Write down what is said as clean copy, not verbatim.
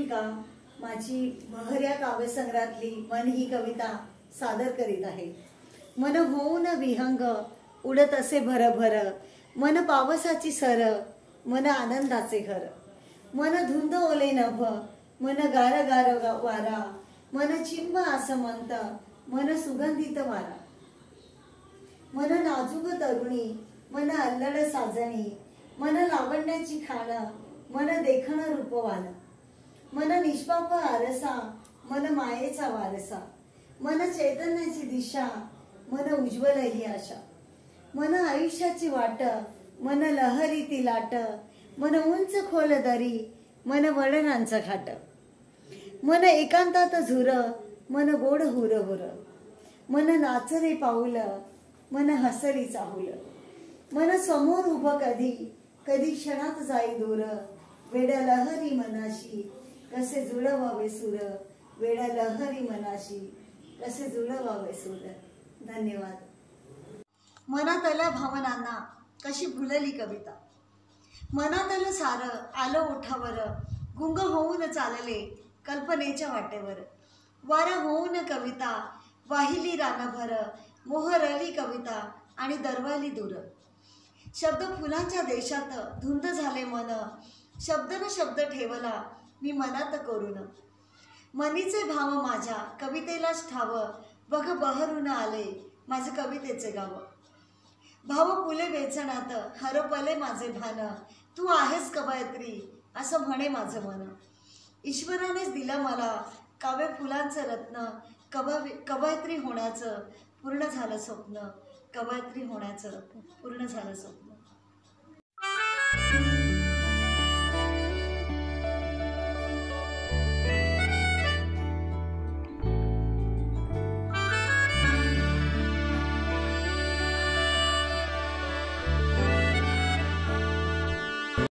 गोपिका माझी बहर या काव्यसंग्रहातली मन ही कविता सादर करीत आहे। मन होऊन विहंग उडत असे भरभर, मन पावसाची सर, मन आनंदाचे घर, मन धुंद ओले नभ, मन गार गार वारा, मन चिंब आसमंत, मन सुगंधित वारा, मन नाजूक तरुणी, मन अल्लड साजणी, मन लावण्याची खाण, मन देखण रूपवान, मन निष्पाप आरसा, मन मायेचा वारसा, मन चैतन्याची दिशा, मन उज्ज्वल ही आशा, मन आयुष्याची वाट, मन लहरी ती लाट, मन उंच खोल दरी, मन वळणांचा घाट, मन एकांतात झुर, मन गोड हुर हुर, मन नाचरे पाऊल, मन हसरी चाहुल, मन समोर उभं कधी, कधी क्षणात जाई दूर, वेड्या लहरी मनाशी कसे जुळवावे सूर, वेड्या लहरी मनाशी कसे जुळवावे सूर। धन्यवाद। मनातल्या भावनांना कशी फुलली कविता, मनातलं सार आलं ओठावर, गुंग होऊन चालले कल्पनेच्या वाटेवर, वारा होऊन कविता वाहिली रानभर, मोहरली कविता आणि दरवाली दूर, शब्द फुलांच्या देशात धुंद झाले मन, शब्द न शब्द ठेवला मी मनात करून, मनीचे भाव माझ्या कवितेलाच ठाव, बघ बहरून आले माझे कवितेचे गाव, भाव फुले वेचणात हरपले माझे भान, तू आहेस कवयित्री असं म्हणे माझं मन, ईश्वरानेच दिलं मला काव्य फुलांचं रत्न, कवयित्री होण्याचं पूर्ण झालं स्वप्न, कवयित्री होण्याचं पूर्ण झालं स्वप्न।